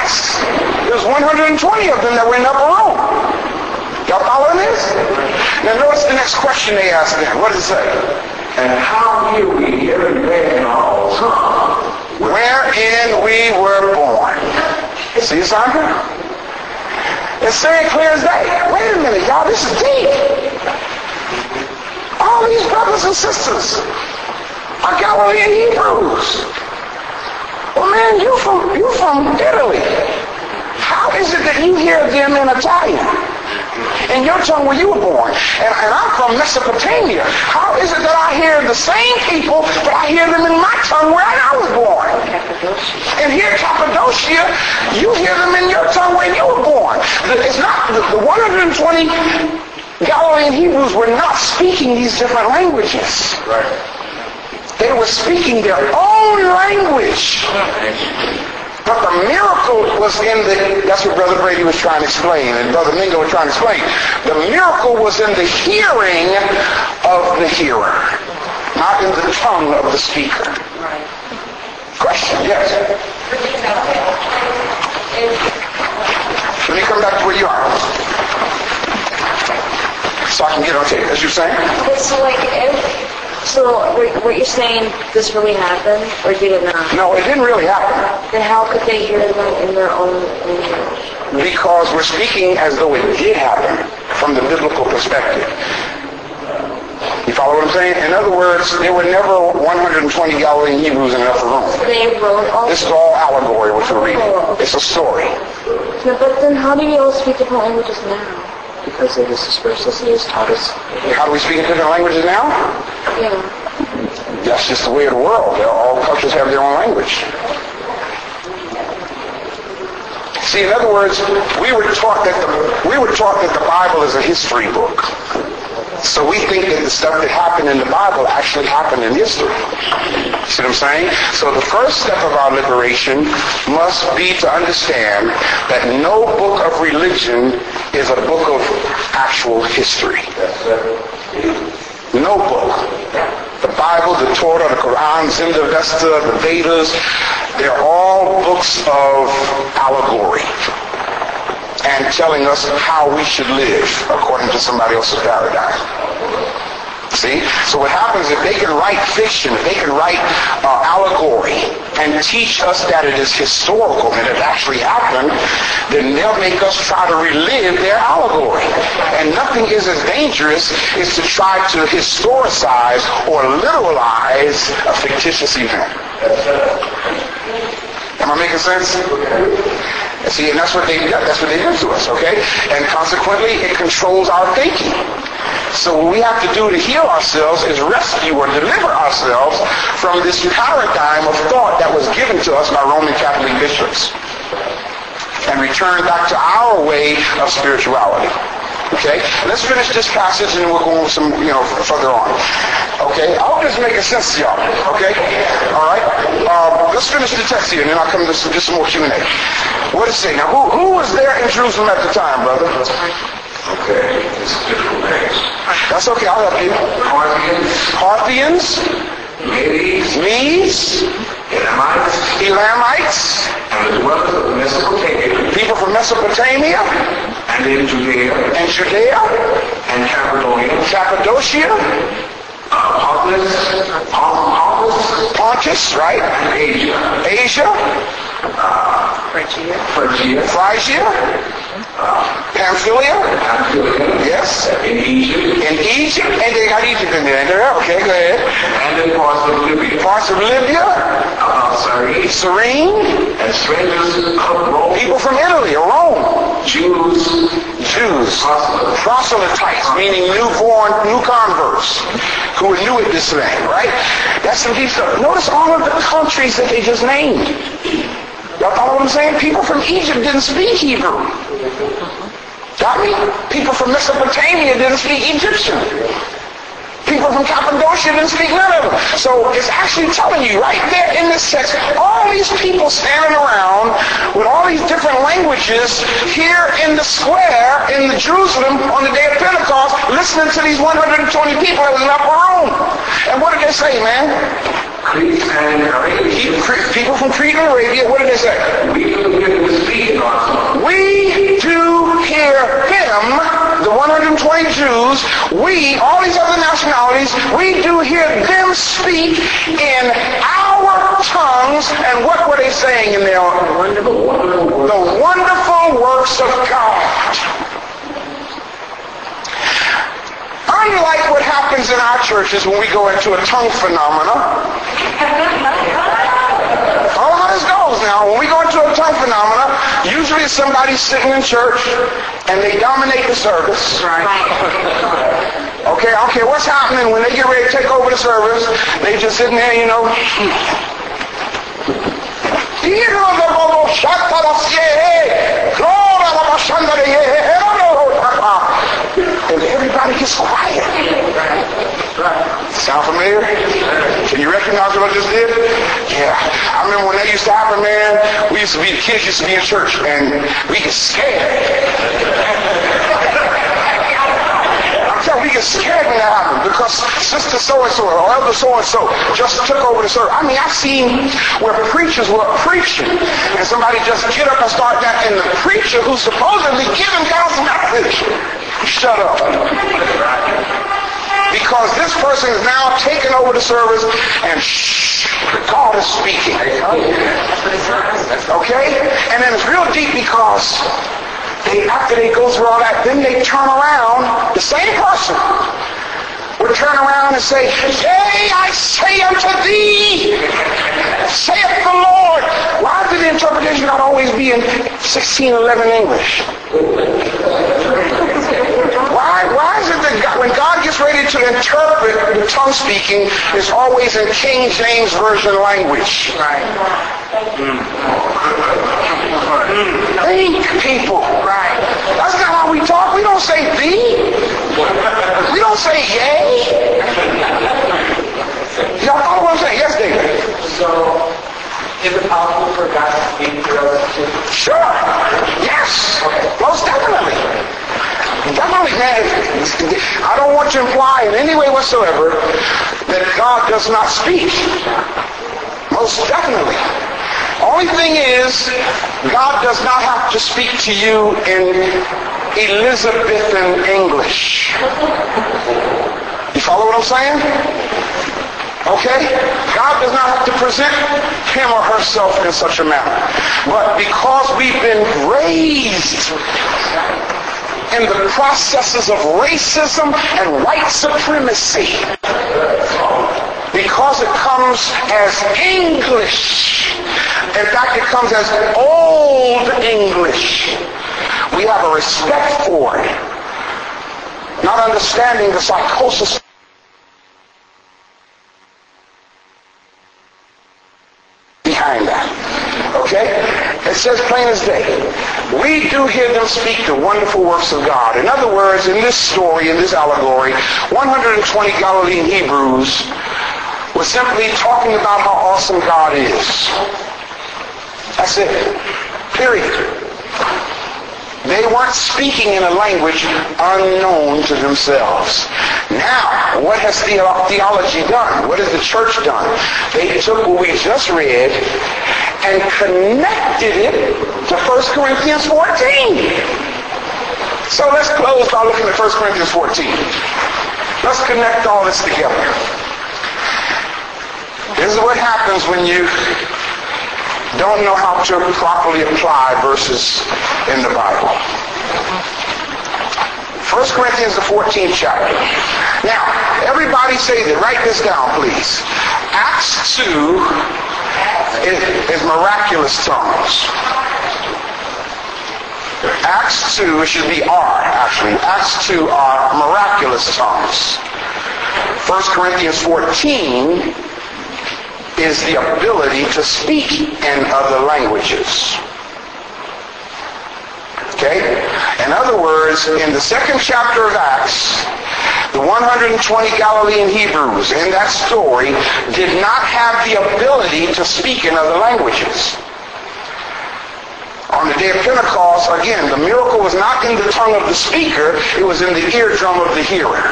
Christ. There was 120 of them that were in the upper room. Y'all following this? Now notice the next question they asked them. What does it say? And how hear we every man in our own tongue? Wherein we were born. See, Sandra? It's saying clear as day. Wait a minute, y'all, this is deep. All these brothers and sisters are Galilean Hebrews. Well, man, you from Italy. How is it that you hear them in Italian? In your tongue where you were born. And I'm from Mesopotamia. How is it that I hear the same people, but I hear them in my tongue where I was born? And here Cappadocia, you hear them in your tongue where you were born. It's not, the 120 Galilean Hebrews were not speaking these different languages. Right. They were speaking their own language. But the miracle was in that's what Brother Brady was trying to explain, and Brother Mingo was trying to explain. The miracle was in the hearing of the hearer, not in the tongue of the speaker. Question, yes? Let me come back to where you are. So I can get on tape, as you're saying? So what you're saying, this really happened, or did it not? No, it didn't really happen. Then how could they hear them in their own language? Because we're speaking as though it did happen from the biblical perspective. You follow what I'm saying? In other words, there were never 120 Galilean Hebrews in an upper room. They wrote all. This is all allegory, what you're reading. It's a story. No, but then how do you all speak different languages now? Because they just dispersed us and just taught us. How do we speak in different languages now? Yeah. That's just the way of the world. All cultures have their own language. See, in other words, we were taught that the Bible is a history book. So we think that the stuff that happened in the Bible actually happened in history. See what I'm saying? So the first step of our liberation must be to understand that no book of religion is a book of actual history. No book. The Bible, the Torah, the Quran, Zinda, Vesta, the Vedas, they're all books of allegory and telling us how we should live according to somebody else's paradigm. See? So what happens if they can write fiction, if they can write allegory and teach us that it is historical, that it actually happened, then they'll make us try to relive their allegory. And nothing is as dangerous as to try to historicize or literalize a fictitious event. Am I making sense? See, and that's what they do to us, okay? And consequently, it controls our thinking. So what we have to do to heal ourselves is rescue or deliver ourselves from this paradigm of thought that was given to us by Roman Catholic bishops and return back to our way of spirituality. Okay? Let's finish this passage and then we'll go some, further on. Okay? I hope this is making sense to y'all. Okay? Alright? Let's finish the text here and then I'll come to some more Q&A. What does it say? Now, who was there in Jerusalem at the time, brother? Okay, it's different names. That's okay, I'll help you. Parthians. Medes. Elamites. And the dwellers of Mesopotamia. People from Mesopotamia. And in Judea. And Cappadocia. Pontus, right? And Asia. Phrygia. Pamphylia. Yes. In Egypt. And they got Egypt in there. Okay, go ahead. And in parts of Libya. Cyrene. And strangers of Rome. People from Italy or Rome. Jews. Proselytes, meaning new converts who are new at this thing, right? That's some deep stuff. Notice all of the countries that they just named. Y'all follow what I'm saying? People from Egypt didn't speak Hebrew. Got me? People from Mesopotamia didn't speak Egyptian. People from Cappadocia didn't speak none of them. So it's actually telling you right there in this text, all these people standing around with all these different languages here in the square in Jerusalem on the day of Pentecost, listening to these 120 people that was in the upper room. And what did they say, man? Crete and Arabia. People from Crete and Arabia, what did they say? We couldn't get to speak Jews, all these other nationalities, we do hear them speak in our tongues. And what were they saying in their the wonderful works of God. Unlike what happens in our churches when we go into a tongue phenomena. Follow how this goes now. When we go into a tongue phenomena, usually it's somebody sitting in church and they dominate the service. Okay, I don't care what's happening. When they get ready to take over the service, they just sitting there, you know. And everybody gets quiet. Sound familiar? Can you recognize what I just did? Yeah. I remember when that used to happen, man, the kids used to be in church and we get scared. We get scared when that happens because sister so-and-so or elder so-and-so just took over the service. I mean, I've seen where preachers were preaching and somebody just get up and start that, and the preacher who's supposedly giving God's message, shut up. Because this person is now taking over the service and God is speaking. Okay? And then it's real deep because after they go through all that, then they turn around, the same person would turn around and say, "Yea, I say unto thee, saith the Lord." Why did the interpretation not always be in 1611 English? Why is it that when God gets ready to interpret the tongue speaking, it's always in King James Version language? Right. Think, people. Right. That's not how we talk. We don't say thee. We don't say yea. Y'all follow what I'm saying? Yes, David. So, is it possible for God to speak to us too? Sure. Yes. Most definitely. Definitely, man. I don't want to imply in any way whatsoever that God does not speak. Most definitely. Only thing is, God does not have to speak to you in Elizabethan English. You follow what I'm saying? Okay? God does not have to present him or herself in such a manner. But because we've been raised in the processes of racism and white supremacy, because it comes as English, in fact it comes as Old English, we have a respect for it, not understanding the psychosis behind that. Okay? It says plain as day. We do hear them speak the wonderful works of God. In other words, in this story, in this allegory, 120 Galilean Hebrews were simply talking about how awesome God is. That's it. Period. They weren't speaking in a language unknown to themselves. Now, what has theology done? What has the church done? They took what we just read and connected it to 1 Corinthians 14. So let's close by looking at 1 Corinthians 14. Let's connect all this together. This is what happens when you don't know how to properly apply verses in the Bible. 1 Corinthians, the 14th chapter. Now, everybody say that. Write this down, please. Acts 2 is miraculous tongues. Acts 2, it should be R, actually. Acts 2 are miraculous tongues. 1 Corinthians 14 is the ability to speak in other languages. Okay? In other words, in the second chapter of Acts, the 120 Galilean Hebrews in that story did not have the ability to speak in other languages. On the day of Pentecost, again, the miracle was not in the tongue of the speaker, it was in the eardrum of the hearer.